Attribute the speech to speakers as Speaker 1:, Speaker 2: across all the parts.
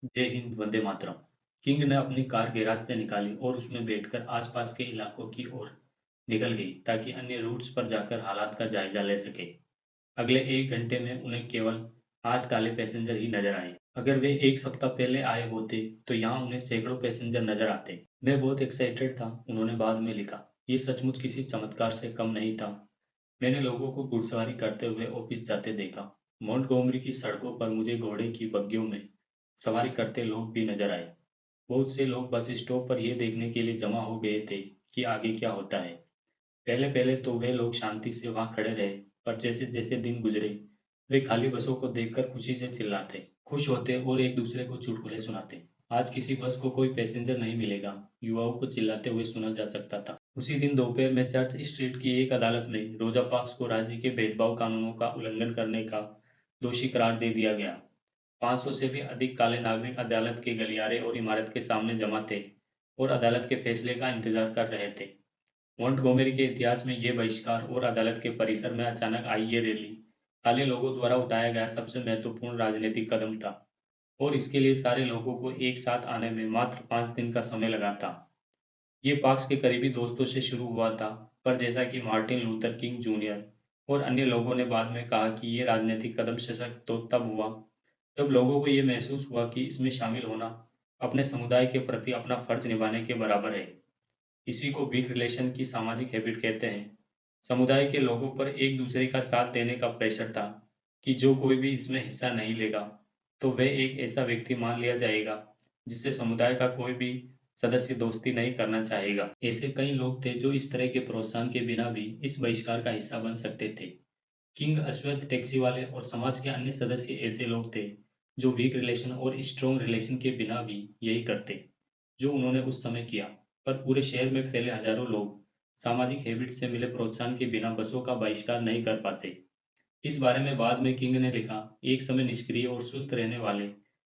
Speaker 1: जय हिंद, वंदे मातरम। किंग ने अपनी कार गैराज से निकाली और उसमें बैठकर आसपास के इलाकों की ओर निकल गई ताकि अन्य रूट्स पर जाकर हालात का जायजा ले सके। अगले 1 घंटे में उन्हें केवल 8 काले पैसेंजर ही नजर आए। अगर वे एक सप्ताह पहले आए होते तो यहाँ उन्हें सैकड़ों पैसेंजर नजर आते। मैं बहुत एक्साइटेड था, उन्होंने बाद में लिखा। ये सचमुच किसी चमत्कार से कम नहीं था। मैंने लोगों को घुड़सवारी करते हुए ऑफिस जाते देखा। मोंटगोमरी की सड़कों पर मुझे घोड़े की बग्गियों में सवारी करते लोग भी नजर आए। बहुत से लोग बस स्टॉप पर ये देखने के लिए जमा हो गए थे कि आगे क्या होता है। पहले-पहले तो वे लोग शांति से वहाँ खड़े रहे, पर जैसे-जैसे दिन गुजरे, वे खाली बसों को देखकर खुशी से चिल्लाते, खुश होते और एक दूसरे को चुटकुले सुनाते। आज किसी बस को कोई पैसेंजर नहीं मिलेगा, युवाओं को चिल्लाते हुए सुना जा सकता था। उसी दिन दोपहर में चर्च स्ट्रीट की एक अदालत में रोजा पार्क्स को राज्य के भेदभाव कानूनों का उल्लंघन करने का दोषी करार दे दिया गया। 500 से भी अधिक काले नागरिक अदालत के गलियारे और इमारत के सामने जमा थे और अदालत के फैसले का इंतजार कर रहे थे। मोंटगोमेरी के इतिहास में ये बहिष्कार और अदालत के परिसर में अचानक आई ये रैली काले लोगों द्वारा उठाया गया सबसे महत्वपूर्ण राजनीतिक कदम था और इसके लिए सारे लोगों को एक साथ आने में मात्र 5 दिन का समय लगा था। ये पार्क्स के करीबी दोस्तों से शुरू हुआ था, पर जैसा कि मार्टिन लूथर किंग जूनियर और अन्य लोगों ने बाद में कहा कि ये राजनीतिक कदम सशक्त तो तब हुआ जब लोगों को ये महसूस हुआ कि इसमें शामिल होना अपने समुदाय के प्रति अपना फर्ज निभाने के बराबर है। इसी को वीक रिलेशन की सामाजिक हैबिट कहते हैं। समुदाय के लोगों पर एक दूसरे का साथ देने का प्रेशर था कि जो कोई भी इसमें हिस्सा नहीं लेगा, तो वह एक ऐसा व्यक्ति मान लिया जाएगा जिससे समुदाय का कोई भी सदस्य दोस्ती नहीं करना चाहेगा। ऐसे कई लोग थे जो इस तरह के प्रोत्साहन के बिना भी इस बहिष्कार का हिस्सा बन सकते थे। किंग, अश्वत्थ, टैक्सी वाले और समाज के अन्य सदस्य ऐसे लोग थे जो वीक रिलेशन और स्ट्रॉन्ग रिलेशन के बिना भी यही करते जो उन्होंने उस समय किया। पर पूरे शहर में फैले हजारों लोग सामाजिक हैबिट से मिले प्रोत्साहन के बिना बसों का बहिष्कार नहीं कर पाते। इस बारे में बाद में किंग ने लिखा, एक समय निष्क्रिय और सुस्त रहने वाले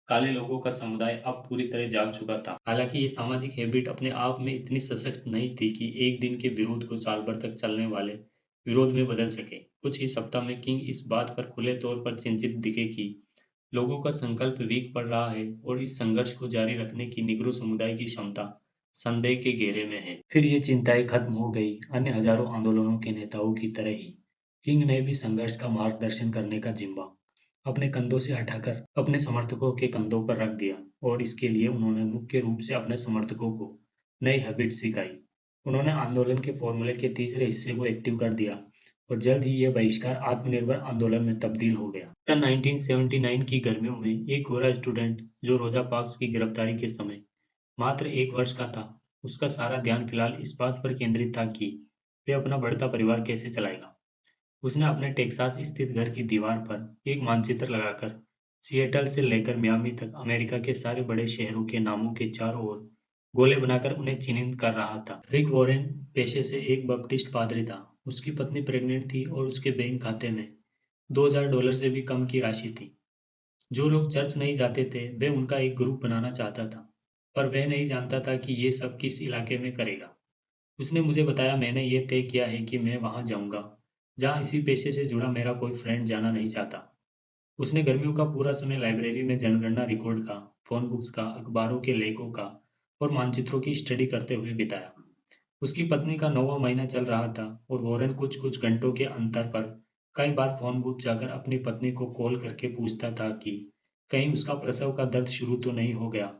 Speaker 1: काले लोगों का समुदाय अब पूरी तरह जाग चुका था। हालांकि ये सामाजिक हैबिट अपने आप में इतनी सशक्त नहीं थी कि एक दिन के विरोध को साल भर तक चलने वाले विरोध में बदल सके। कुछ ही सप्ताह में किंग इस बात पर खुले तौर पर चिंतित दिखे कि लोगों का संकल्प वीक पड़ रहा है और इस संघर्ष को जारी रखने की निग्रो समुदाय की क्षमता संदेह के घेरे में है। फिर ये चिंताएं खत्म हो गई। अन्य हजारों आंदोलनों के नेताओं की तरह ही किंग ने भी संघर्ष का मार्गदर्शन करने का जिम्मा अपने कंधों से हटाकर अपने समर्थकों के कंधों पर रख दिया और इसके लिए उन्होंने मुख्य रूप से अपने समर्थकों को नई हैबिट सिखाई। उन्होंने आंदोलन के फॉर्मूले के तीसरे हिस्से को एक्टिव कर दिया और जल्द ही यह बहिष्कार आत्मनिर्भर आंदोलन में तब्दील हो गया। सन 1979 की गर्मियों में एक गोरा स्टूडेंट जो रोजा पार्क्स की गिरफ्तारी के समय मात्र 1 वर्ष का था, उसका सारा ध्यान फिलहाल इस बात पर केंद्रित था कि वह अपना बढ़ता परिवार कैसे चलाएगा। उसने अपने टेक्सास स्थित घर की दीवार पर एक मानचित्र लगाकर सिएटल से लेकर मियामी तक अमेरिका के सारे बड़े शहरों के नामों के चारों ओर गोले बनाकर उन्हें चिन्हित कर रहा था। रिक वॉरेन पेशे से एक बपटिस्ट पादरी था। उसकी पत्नी प्रेग्नेंट थी और उसके बैंक खाते में $2000 से भी कम की राशि थी। जो लोग चर्च नहीं जाते थे, वे उनका एक ग्रुप बनाना चाहता था, पर वह नहीं जानता था कि ये सब किस इलाके में करेगा। उसने मुझे बताया, मैंने ये तय किया है कि मैं वहाँ जाऊँगा, जहाँ इसी पेशे से जुड़ा मेरा कोई फ्रेंड जाना नहीं चाहता। उसने गर्मियों का पूरा समय लाइब्रेरी में जनगणना रिकॉर्ड का, फ़ोन बुक्स का, अखबारों के लेखों का और मानचित्रों की स्टडी करते हुए बिताया। उसकी पत्नी का 9वाँ महीना चल रहा था और वॉरेन कुछ-कुछ घंटों के अंतर पर कई बार फ़ोन बूथ जाकर अपनी पत्नी को कॉल करके पूछता था कि कहीं उसका प्रसव का दर्द शुरू तो नहीं हो गया।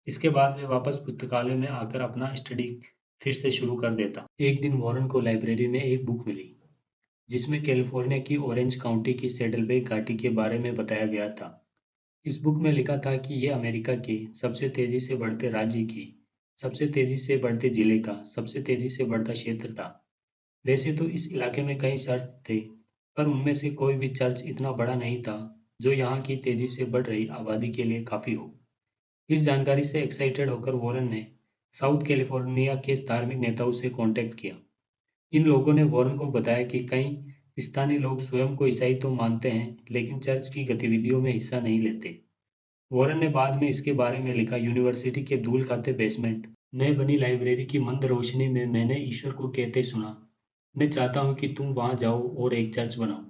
Speaker 1: इसके बाद वे वापस पुस्तकालय में आकर अपना स्टडी फिर से शुरू कर देता। एक दिन वॉरेन को लाइब्रेरी में एक बुक मिली, जिसमें कैलिफ़ोर्निया की ऑरेंज काउंटी की सैडलबैक घाटी के बारे में बताया गया था। इस बुक में लिखा था कि ये अमेरिका के सबसे तेज़ी से बढ़ते राज्य की, सबसे तेज़ी से बढ़ते जिले का, सबसे तेज़ी से बढ़ता क्षेत्र था। वैसे तो इस इलाके में कई चर्च थे, पर उनमें से कोई भी चर्च इतना बड़ा नहीं था, जो यहाँ की तेज़ी से बढ़ रही आबादी के लिए काफ़ी हो। इस जानकारी से एक्साइटेड होकर वॉरेन ने साउथ कैलिफ़ोर्निया के धार्मिक नेताओं से कॉन्टैक्ट किया। इन लोगों ने वॉरेन को बताया कि कई स्थानीय लोग स्वयं को ईसाई तो मानते हैं, लेकिन चर्च की गतिविधियों में हिस्सा नहीं लेते। वॉरेन ने बाद में इसके बारे में लिखा, यूनिवर्सिटी के धूल खाते बेसमेंट में बनी लाइब्रेरी की मंद रोशनी में मैंने ईश्वर को कहते सुना, मैं चाहता हूँ कि तुम वहाँ जाओ और एक चर्च बनाओ।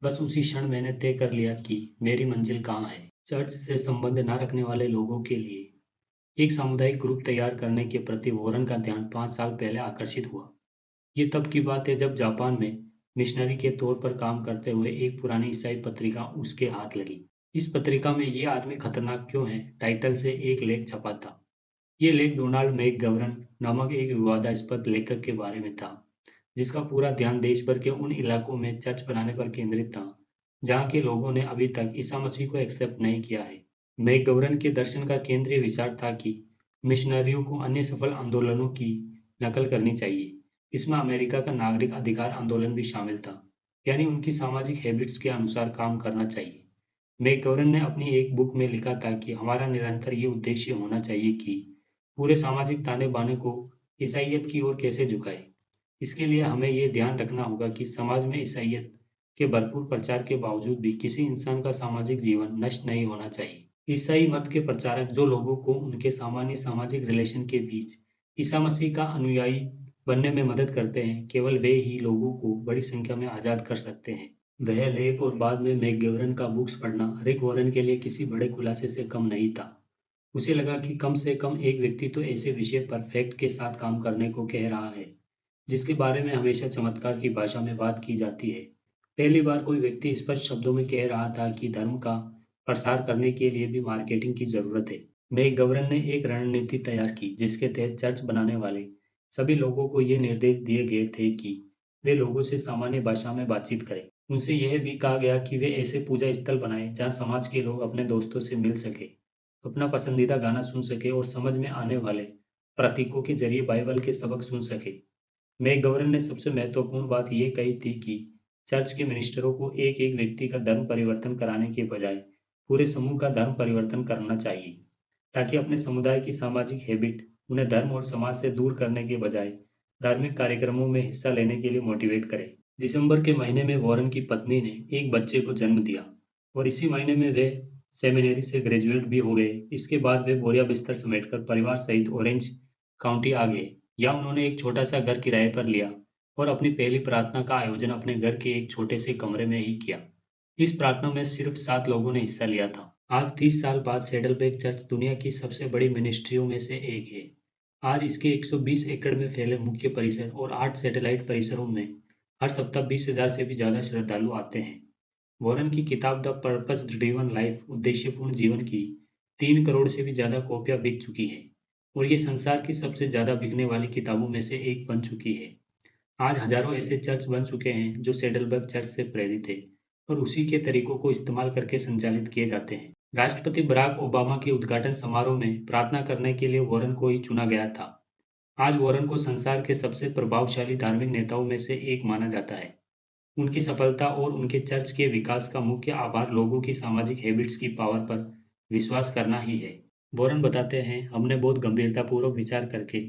Speaker 1: बस उसी क्षण मैंने तय कर लिया कि मेरी मंजिल कहाँ है। चर्च से संबंध न रखने वाले लोगों के लिए एक सामुदायिक ग्रुप तैयार करने के प्रति वॉरेन का ध्यान 5 साल पहले आकर्षित हुआ। ये तब की बात है जब जापान में मिशनरी के तौर पर काम करते हुए एक पुरानी ईसाई पत्रिका उसके हाथ लगी। इस पत्रिका में ये आदमी खतरनाक क्यों है टाइटल से एक लेख छपा था। ये लेख डोनाल्ड मैकगवर्न नामक एक विवादास्पद लेखक के बारे में था, जिसका पूरा ध्यान देश भर के उन इलाकों में चर्च बनाने पर केंद्रित था, जहाँ के लोगों ने अभी तक ईसा मसीह को एक्सेप्ट नहीं किया है। मैकगवर्न के दर्शन का केंद्रीय विचार था कि मिशनरियों को अन्य सफल आंदोलनों की नकल करनी चाहिए। इसमें अमेरिका का नागरिक अधिकार आंदोलन भी शामिल था, यानी उनकी सामाजिक हैबिट्स के अनुसार काम करना चाहिए। मैकगवर्न ने अपनी एक बुक में लिखा था कि हमारा निरंतर ये उद्देश्य होना चाहिए कि पूरे सामाजिक ताने-बाने को ईसाइयत की ओर कैसे झुकाएं। इसके लिए हमें ये ध्यान रखना होगा कि समाज में ईसाइयत के भरपूर प्रचार के बावजूद भी किसी इंसान का सामाजिक जीवन नष्ट नहीं होना चाहिए। ईसाई मत के प्रचारक जो लोगों को उनके सामान्य सामाजिक रिलेशन के बीच ईसा मसीह का अनुयायी बनने में मदद करते हैं, केवल वे ही लोगों को बड़ी संख्या में आज़ाद कर सकते हैं। वह लेख और बाद में मैकगवर्न का बुक्स पढ़ना रिक वॉरेन के लिए किसी बड़े खुलासे से कम नहीं था। उसे लगा कि कम से कम एक व्यक्ति तो ऐसे विषय पर फैक्ट के साथ काम करने को कह रहा है, जिसके बारे में हमेशा चमत्कार की भाषा में बात की जाती है। पहली बार कोई व्यक्ति स्पष्ट शब्दों में कह रहा था कि धर्म का प्रसार करने के लिए भी मार्केटिंग की जरूरत है। मैकगवर्न ने एक रणनीति तैयार की, जिसके तहत चर्च बनाने वाले सभी लोगों को ये निर्देश दिए गए थे कि वे लोगों से सामान्य भाषा में बातचीत करें। उनसे यह भी कहा गया कि वे ऐसे पूजा स्थल बनाएं जहां समाज के लोग अपने दोस्तों से मिल सके, अपना पसंदीदा गाना सुन सके और समझ में आने वाले प्रतीकों के जरिए बाइबल के सबक सुन सके। मैकगवर्न ने सबसे महत्वपूर्ण बात ये कही थी कि चर्च के मिनिस्टरों को एक-एक व्यक्ति का धर्म परिवर्तन कराने के बजाय पूरे समूह का धर्म परिवर्तन करना चाहिए, ताकि अपने समुदाय की सामाजिक हैबिट उन्हें धर्म और समाज से दूर करने के बजाय धार्मिक कार्यक्रमों में हिस्सा लेने के लिए मोटिवेट करे। दिसंबर के महीने में वॉरेन की पत्नी ने एक बच्चे को जन्म दिया और इसी महीने में वे सेमिनरी से ग्रेजुएट भी हो गए। इसके बाद वे बोरिया बिस्तर समेटकर परिवार सहित ऑरेंज काउंटी आ गए। या उन्होंने एक छोटा-सा घर किराए पर लिया और अपनी पहली प्रार्थना का आयोजन अपने घर के एक छोटे से कमरे में ही किया। इस प्रार्थना में सिर्फ 7 लोगों ने हिस्सा लिया था। आज 30 साल बाद सैडलबैक चर्च दुनिया की सबसे बड़ी मिनिस्ट्रियों में से एक है। आज इसके 120 एकड़ में फैले मुख्य परिसर और 8 सैटेलाइट परिसरों में हर सप्ताह 20,000 से भी ज़्यादा श्रद्धालु आते हैं। वॉरेन की किताब द पर्पस ड्रिवन लाइफ उद्देश्यपूर्ण जीवन की 3 करोड़ से भी ज़्यादा कॉपियाँ बिक चुकी हैं और ये संसार की सबसे ज़्यादा बिकने वाली किताबों में से एक बन चुकी है। आज हज़ारों ऐसे चर्च बन चुके हैं जो सैडलबर्ग चर्च से प्रेरित है और उसी के तरीकों को इस्तेमाल करके संचालित किए जाते हैं। राष्ट्रपति बराक ओबामा के उद्घाटन समारोह में प्रार्थना करने के लिए वॉरेन को ही चुना गया था। आज वॉरेन को संसार के सबसे प्रभावशाली धार्मिक नेताओं में से एक माना जाता है। उनकी सफलता और उनके चर्च के विकास का मुख्य आधार लोगों की सामाजिक हैबिट्स की पावर पर विश्वास करना ही है। वॉरेन बताते हैं, हमने बहुत गंभीरतापूर्वक विचार करके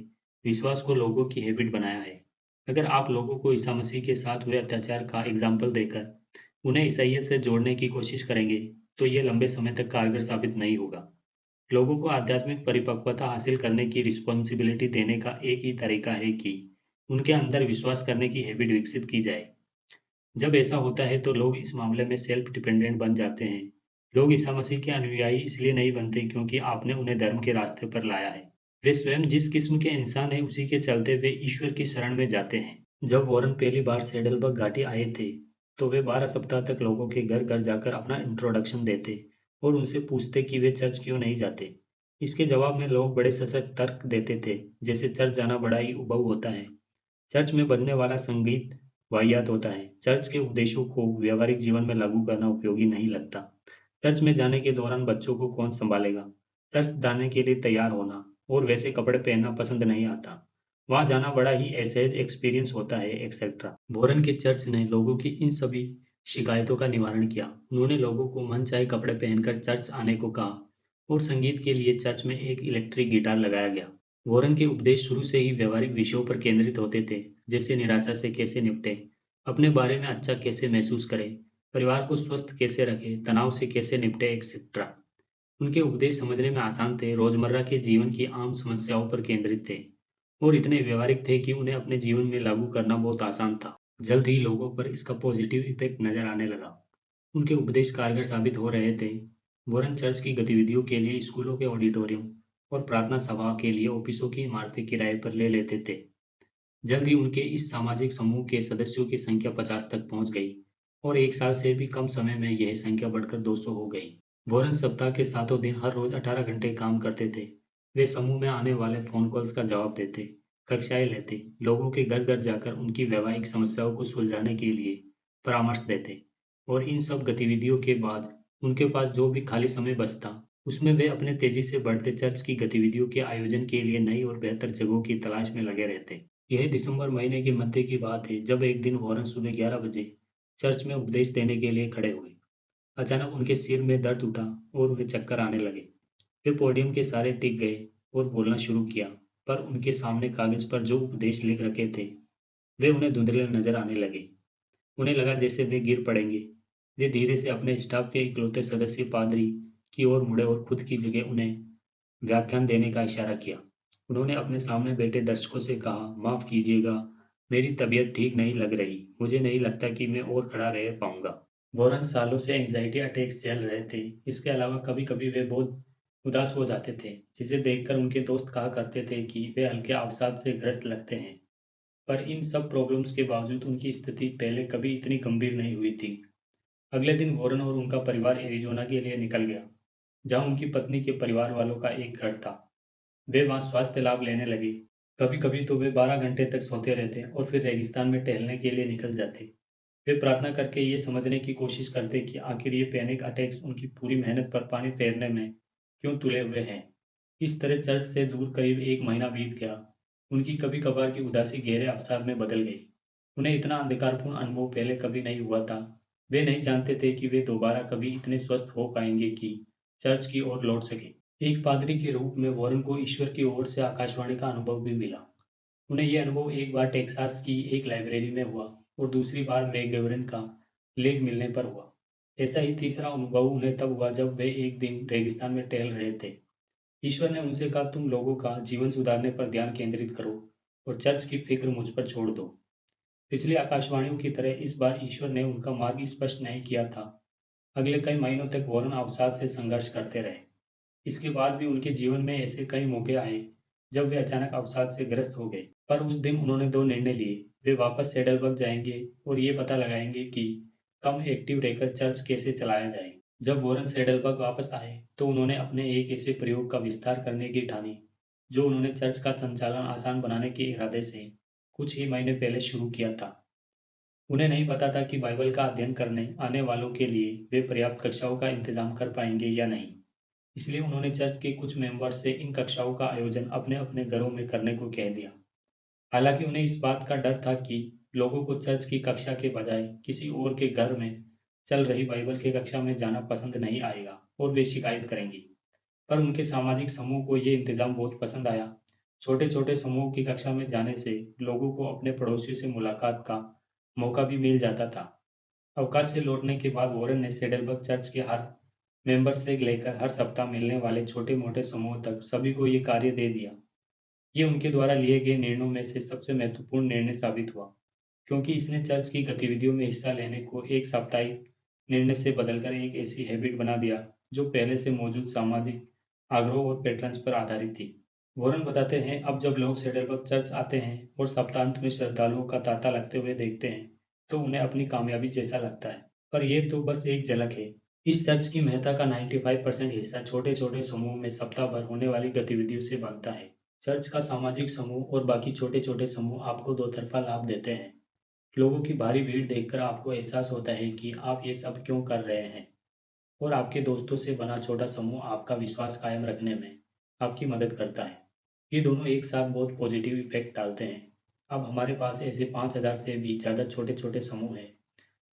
Speaker 1: विश्वास को लोगों की हैबिट बनाया है। अगर आप लोगों को ईसा मसीह के साथ हुए अत्याचार का एग्जाम्पल देकर उन्हें ईसाइयत से जोड़ने की कोशिश करेंगे, तो ये लंबे समय तक कारगर साबित नहीं होगा। लोगों को आध्यात्मिक परिपक्वता हासिल करने की रिस्पॉन्सिबिलिटी देने का एक ही तरीका है कि उनके अंदर विश्वास करने की हैबिट विकसित की जाए। जब ऐसा होता है तो लोग इस मामले में सेल्फ डिपेंडेंट बन जाते हैं। लोग ईसा मसीह के अनुयायी इसलिए नहीं बनते क्योंकि आपने उन्हें धर्म के रास्ते पर लाया है। वे स्वयं जिस किस्म के इंसान हैं उसी के चलते वे ईश्वर की शरण में जाते हैं। जब वॉरेन पहली बार सैडलबर्ग घाटी आए थे, तो वे 12 सप्ताह तक लोगों के घर-घर जाकर अपना इंट्रोडक्शन देते और उनसे पूछते कि वे चर्च क्यों नहीं जाते। इसके जवाब में लोग बड़े सशक्त तर्क देते थे, जैसे चर्च जाना बड़ा ही उबाऊ होता है, चर्च में बजने वाला संगीत वाहियात होता है, चर्च के उपदेशों को व्यावहारिक जीवन में लागू करना उपयोगी नहीं लगता, चर्च में जाने के दौरान बच्चों को कौन संभालेगा, चर्च जाने के लिए तैयार होना और वैसे कपड़े पहनना पसंद नहीं आता, वहाँ जाना बड़ा ही असहज एक्सपीरियंस होता है, एक्सेट्रा। वॉरेन के चर्च ने लोगों की इन सभी शिकायतों का निवारण किया। उन्होंने लोगों को मनचाहे कपड़े पहनकर चर्च आने को कहा और संगीत के लिए चर्च में एक इलेक्ट्रिक गिटार लगाया गया। वॉरेन के उपदेश शुरू से ही व्यावहारिक विषयों पर केंद्रित होते थे, जैसे निराशा से कैसे निपटें, अपने बारे में अच्छा कैसे महसूस करें, परिवार को स्वस्थ कैसे रखें, तनाव से कैसे निपटें, एक्सेट्रा। उनके उपदेश समझने में आसान थे, रोजमर्रा के जीवन की आम समस्याओं पर केंद्रित थे और इतने व्यावहारिक थे कि उन्हें अपने जीवन में लागू करना बहुत आसान था। जल्द ही लोगों पर इसका पॉजिटिव इफेक्ट नजर आने लगा। उनके उपदेश कारगर साबित हो रहे थे। वॉरेन चर्च की गतिविधियों के लिए स्कूलों के ऑडिटोरियम और प्रार्थना सभा के लिए ऑफिसों की इमारतें किराए पर ले लेते थे। जल्द ही उनके इस सामाजिक समूह के सदस्यों की संख्या 50 तक पहुंच गई और एक साल से भी कम समय में यह संख्या बढ़कर 200 हो गई। वॉरेन सप्ताह के सातों दिन हर रोज 18 घंटे काम करते थे। वे समूह में आने वाले फोन कॉल्स का जवाब देते, कक्षाएं लेते, लोगों के घर घर जाकर उनकी वैवाहिक समस्याओं को सुलझाने के लिए परामर्श देते और इन सब गतिविधियों के बाद उनके पास जो भी खाली समय बचता, उसमें वे अपने तेजी से बढ़ते चर्च की गतिविधियों के आयोजन के लिए नई और बेहतर जगहों की तलाश में लगे रहते। यह दिसंबर महीने के मध्य की बात है जब एक दिन वॉरेन सुबह 11 बजे चर्च में उपदेश देने के लिए खड़े हुए। अचानक उनके सिर में दर्द उठा और उन्हें चक्कर आने लगे। वे पोडियम के सहारे टिक गए और बोलना शुरू किया, पर उनके सामने कागज पर जो उपदेश लिख रखे थे, वे उन्हें धुंधले नजर आने लगे। उन्हें लगा जैसे वे गिर पड़ेंगे। वे धीरे से अपने स्टाफ के इकलौते सदस्य पादरी की ओर मुड़े और खुद की जगह उन्हें व्याख्यान देने का इशारा किया। उन्होंने अपने सामने बैठे दर्शकों से कहा, माफ कीजिएगा, मेरी तबीयत ठीक नहीं लग रही। मुझे नहीं लगता कि मैं और खड़ा रह पाऊंगा। वॉरेन सालों से एंग्जाइटी अटैक्स झेल रहे थे। इसके अलावा कभी-कभी वे बहुत उदास हो जाते थे, जिसे देखकर उनके दोस्त कहा करते थे कि वे हल्के अवसाद से ग्रस्त लगते हैं। पर इन सब प्रॉब्लम्स के बावजूद उनकी स्थिति पहले कभी इतनी गंभीर नहीं हुई थी। अगले दिन वॉरेन और उनका परिवार एरिज़ोना के लिए निकल गया, जहाँ उनकी पत्नी के परिवार वालों का एक घर था। वे वहाँ स्वास्थ्य लाभ लेने लगे। कभी-कभी तो वे 12 घंटे तक सोते रहते और फिर रेगिस्तान में टहलने के लिए निकल जाते। वे प्रार्थना करके ये समझने की कोशिश करते कि आखिर ये पैनिक अटैक्स उनकी पूरी मेहनत पर पानी फेरने में क्यों तुले हुए हैं। इस तरह चर्च से दूर करीब 1 महीना बीत गया। उनकी कभी-कभार की उदासी गहरे अवसाद में बदल गई। उन्हें इतना अंधकारपूर्ण अनुभव पहले कभी नहीं हुआ था। वे नहीं जानते थे कि वे दोबारा कभी इतने स्वस्थ हो पाएंगे कि चर्च की ओर लौट सकें। एक पादरी के रूप में वॉरेन को ईश्वर की ओर से आकाशवाणी का अनुभव भी मिला। उन्हें यह अनुभव एक बार टेक्सास की एक लाइब्रेरी में हुआ और दूसरी बार मैकगेवरन का लेख मिलने पर हुआ। ऐसा ही तीसरा अनुभव उन्हें तब हुआ जब वे एक दिन रेगिस्तान में टहल रहे थे। ईश्वर ने उनसे कहा, तुम लोगों का जीवन सुधारने पर ध्यान केंद्रित करो और चर्च की फिक्र मुझ पर छोड़ दो। पिछली आकाशवाणियों की तरह इस बार ईश्वर ने उनका मार्ग स्पष्ट नहीं किया था। अगले कई महीनों तक वॉरेन अवसाद से संघर्ष करते रहे। इसके बाद भी उनके जीवन में ऐसे कई मौके आए जब वे अचानक अवसाद से ग्रस्त हो गए। पर उस दिन उन्होंने 2 निर्णय लिए। वे वापस सैडलबर्ग जाएंगे और ये पता लगाएंगे कि कम एक्टिव रहकर चर्च कैसे चलाया जाए। जब वॉरेन सैडलबर्ग वापस आए, तो उन्होंने अपने एक ऐसे प्रयोग का विस्तार करने की ठानी, जो उन्होंने चर्च का संचालन आसान बनाने के इरादे से कुछ ही महीने पहले शुरू किया था। उन्हें नहीं पता था कि बाइबल का अध्ययन करने आने वालों के लिए वे पर्याप्त कक्षाओं का इंतजाम कर पाएंगे या नहीं। इसलिए उन्होंने चर्च के कुछ मेंबर्स से इन कक्षाओं का आयोजन अपने-अपने घरों में करने को कह दिया। हालांकि उन्हें इस बात का डर था कि लोगों को चर्च की कक्षा के बजाय किसी और के घर में चल रही बाइबल की कक्षा में जाना पसंद नहीं आएगा और वे शिकायत करेंगे। पर उनके सामाजिक समूह को ये इंतजाम बहुत पसंद आया। छोटे-छोटे समूह की कक्षा में जाने से लोगों को अपने पड़ोसियों से मुलाकात का मौका भी मिल जाता था। अवकाश से लौटने के बाद वॉरेन ने सेडलबर्ग चर्च के हर मेंबर से लेकर हर सप्ताह मिलने वाले छोटे-मोटे समूह तक सभी को ये कार्य दे दिया। ये उनके द्वारा लिए गए निर्णयों में से सबसे महत्वपूर्ण निर्णय साबित हुआ, क्योंकि इसने चर्च की गतिविधियों में हिस्सा लेने को एक साप्ताहिक निर्णय से बदलकर एक ऐसी हैबिट बना दिया, जो पहले से मौजूद सामाजिक आग्रह और पैटर्न्स पर आधारित थी। वॉरेन बताते हैं, अब जब लोग सेडलबर्ग चर्च आते हैं और सप्तांत में श्रद्धालुओं का तांता लगते हुए देखते हैं, तो उन्हें अपनी कामयाबी जैसा लगता है। पर ये तो बस एक झलक है। इस चर्च की महत्ता का 95% हिस्सा छोटे-छोटे समूह में सप्ताह भर होने वाली गतिविधियों से बनता है। चर्च का सामाजिक समूह और बाकी छोटे-छोटे समूह आपको दो तरफ़ा लाभ देते हैं। लोगों की भारी भीड़ देखकर आपको एहसास होता है कि आप ये सब क्यों कर रहे हैं, और आपके दोस्तों से बना छोटा समूह आपका विश्वास कायम रखने में आपकी मदद करता है। ये दोनों एक साथ बहुत पॉजिटिव इफ़ेक्ट डालते हैं। अब हमारे पास ऐसे 5,000 से भी ज़्यादा छोटे-छोटे समूह हैं।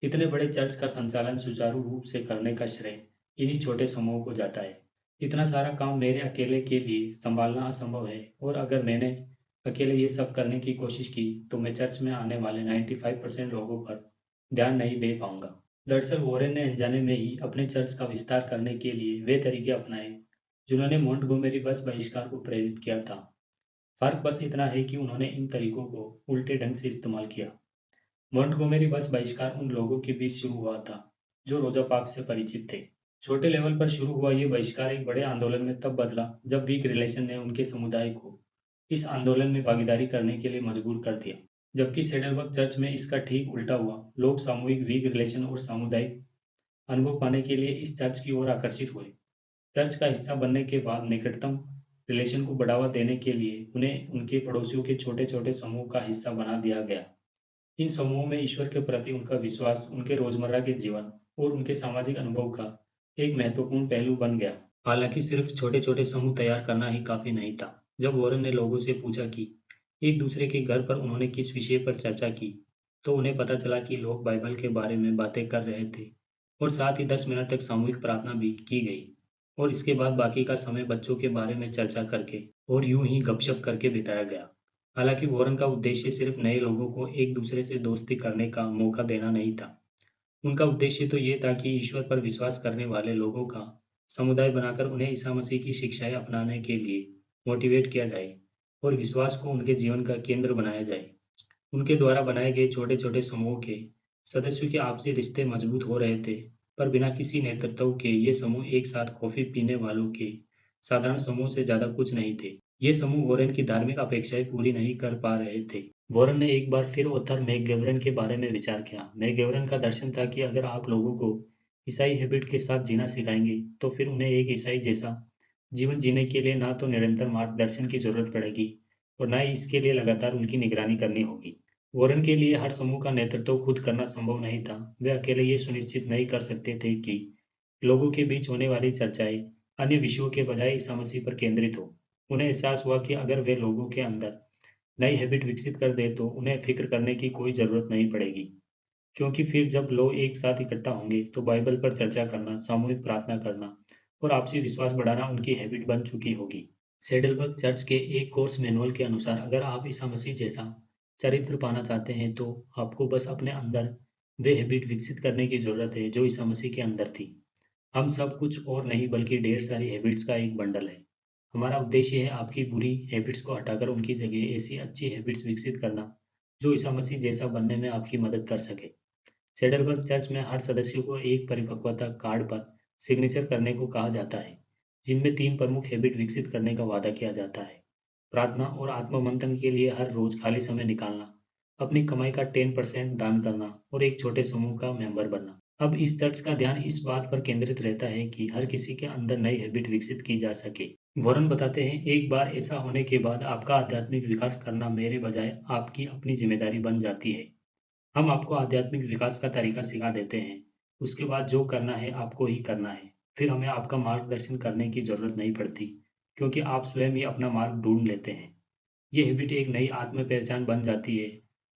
Speaker 1: इतने बड़े चर्च का संचालन सुचारू रूप से करने का श्रेय इन्हीं छोटे समूहों को जाता है। इतना सारा काम मेरे अकेले के लिए संभालना असंभव है, और अगर मैंने अकेले ये सब करने की कोशिश की, तो मैं चर्च में आने वाले 95% लोगों पर ध्यान नहीं दे पाऊंगा। दरअसल वॉरेन ने अनजाने में ही अपने चर्च का विस्तार करने के लिए वे तरीके अपनाए जिन्होंने मोंटगोमेरी बस बहिष्कार को प्रेरित किया था। फर्क बस इतना है कि उन्होंने इन तरीकों को उल्टे ढंग से इस्तेमाल किया। मोंटगोमेरी बस बहिष्कार उन लोगों के बीच शुरू हुआ था जो रोजा पार्क्स से परिचित थे। छोटे लेवल पर शुरू हुआ ये बहिष्कार एक बड़े आंदोलन में तब बदला जब वीक रिलेशन ने उनके समुदाय को इस आंदोलन में भागीदारी करने के लिए मजबूर कर दिया। जबकि सेडलबर्ग चर्च में इसका ठीक उल्टा हुआ, लोग सामूहिक वीक रिलेशन और सामुदायिक अनुभव पाने के लिए इस चर्च की ओर आकर्षित हुए। चर्च का हिस्सा बनने के बाद निकटतम रिलेशन को बढ़ावा देने के लिए उन्हें उनके पड़ोसियों के छोटे-छोटे समूह का हिस्सा बना दिया गया। इन समूहों में ईश्वर के प्रति उनका विश्वास, उनके रोजमर्रा के जीवन और उनके सामाजिक अनुभव का एक महत्वपूर्ण पहलू बन गया। हालांकि सिर्फ छोटे-छोटे समूह तैयार करना ही काफी नहीं था। जब वॉरेन ने लोगों से पूछा कि एक दूसरे के घर पर उन्होंने किस विषय पर चर्चा की, तो उन्हें पता चला कि लोग बाइबल के बारे में बातें कर रहे थे और साथ ही 10 मिनट तक सामूहिक प्रार्थना भी की गई। और इसके बाद बाकी का समय बच्चों के बारे में चर्चा करके और यूं ही गपशप करके बिताया गया। हालांकि वॉरेन का उद्देश्य सिर्फ नए लोगों को एक दूसरे से दोस्ती करने का मौका देना नहीं था। उनका उद्देश्य तो ये था कि ईश्वर पर विश्वास करने वाले लोगों का समुदाय बनाकर उन्हें ईसा मसीह की शिक्षाएं अपनाने के लिए मोटिवेट किया जाए और विश्वास को उनके जीवन का केंद्र बनाया जाए। उनके द्वारा बनाए गए छोटे-छोटे समूह के सदस्यों के आपसी रिश्ते मजबूत हो रहे थे, पर बिना किसी नेतृत्व के ये समूह एक साथ कॉफी पीने वालों के साधारण समूह से ज़्यादा कुछ नहीं थे। ये समूह वॉरेन की धार्मिक अपेक्षाएं पूरी नहीं कर पा रहे थे। वॉरेन ने एक बार फिर ऑथर मैकगेवरन के बारे में विचार किया। मैकगेवरन का दर्शन था कि अगर आप लोगों को ईसाई हैबिट के साथ जीना सिखाएंगे, तो फिर उन्हें एक ईसाई जैसा जीवन जीने के लिए ना तो निरंतर मार्गदर्शन की जरूरत पड़ेगी और ना ही इसके लिए लगातार उनकी निगरानी करनी होगी। वॉरेन के लिए हर समूह का नेतृत्व खुद करना संभव नहीं था। वे अकेले ये सुनिश्चित नहीं कर सकते थे कि लोगों के बीच होने वाली चर्चाएं अन्य विषयों के बजाय ईसा मसीह पर केंद्रित हो। उन्हें एहसास हुआ कि अगर वे लोगों के अंदर नई हैबिट विकसित कर दे तो उन्हें फिक्र करने की कोई ज़रूरत नहीं पड़ेगी, क्योंकि फिर जब लोग एक साथ इकट्ठा होंगे तो बाइबल पर चर्चा करना, सामूहिक प्रार्थना करना और आपसी विश्वास बढ़ाना उनकी हैबिट बन चुकी होगी। सेडलबर्ग चर्च के एक कोर्स मैनुअल के अनुसार अगर आप ईसा मसीह जैसा चरित्र पाना चाहते हैं तो आपको बस अपने अंदर वे हैबिट विकसित करने की ज़रूरत है जो ईसा मसीह के अंदर थी। हम सब कुछ और नहीं बल्कि ढेर सारी हैबिट्स का एक बंडल है। हमारा उद्देश्य है आपकी बुरी हैबिट्स को हटाकर उनकी जगह ऐसी अच्छी हैबिट्स विकसित करना जो ईसा मसीह जैसा बनने में आपकी मदद कर सके। सेडलबर्ग चर्च में हर सदस्य को एक परिपक्वता कार्ड पर सिग्नेचर करने को कहा जाता है, जिनमें 3 प्रमुख हैबिट विकसित करने का वादा किया जाता है। प्रार्थना और आत्म मंथन के लिए हर रोज खाली समय निकालना, अपनी कमाई का 10% दान करना और एक छोटे समूह का मेंबर बनना। अब इस चर्च का ध्यान इस बात पर केंद्रित रहता है कि हर किसी के अंदर नई हैबिट विकसित की जा सके। वॉरेन बताते हैं, एक बार ऐसा होने के बाद आपका आध्यात्मिक विकास करना मेरे बजाय आपकी अपनी जिम्मेदारी बन जाती है। हम आपको आध्यात्मिक विकास का तरीका सिखा देते हैं। उसके बाद जो करना है आपको ही करना है। फिर हमें आपका मार्गदर्शन करने की ज़रूरत नहीं पड़ती, क्योंकि आप स्वयं ही अपना मार्ग ढूँढ लेते हैं। ये हैबिट एक नई आत्म पहचान बन जाती है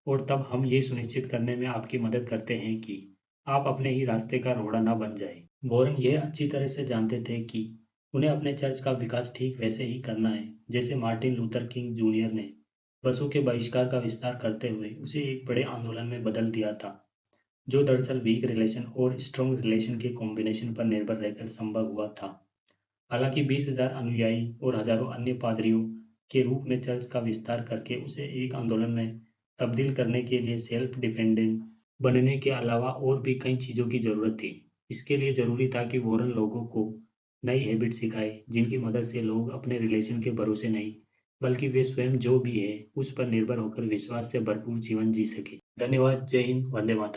Speaker 1: और तब हम ये सुनिश्चित करने में आपकी मदद करते हैं कि आप अपने ही रास्ते का रोड़ा ना बन जाएँ। वॉरेन ये अच्छी तरह से जानते थे कि उन्हें अपने चर्च का विकास ठीक वैसे ही करना है, जैसे मार्टिन लूथर किंग जूनियर ने बसों के बहिष्कार का विस्तार करते हुए उसे एक बड़े आंदोलन में बदल दिया था, जो दरअसल वीक रिलेशन और स्ट्रॉन्ग रिलेशन के कॉम्बिनेशन पर निर्भर रहकर संभव हुआ था। हालांकि 20,000 अनुयायी और हजारों अन्य पादरियों के रूप में चर्च का विस्तार करके उसे एक आंदोलन में तब्दील करने के लिए सेल्फ डिपेंडेंट बनने के अलावा और भी कई चीजों की जरूरत थी। इसके लिए जरूरी था कि वॉरेन लोगों को नई हैबिट सिखाए, जिनकी मदद से लोग अपने रिलेशन के भरोसे नहीं, बल्कि वे स्वयं जो भी है उस पर निर्भर होकर विश्वास से भरपूर जीवन जी सके। धन्यवाद। जय हिंद। वंदे मातरम।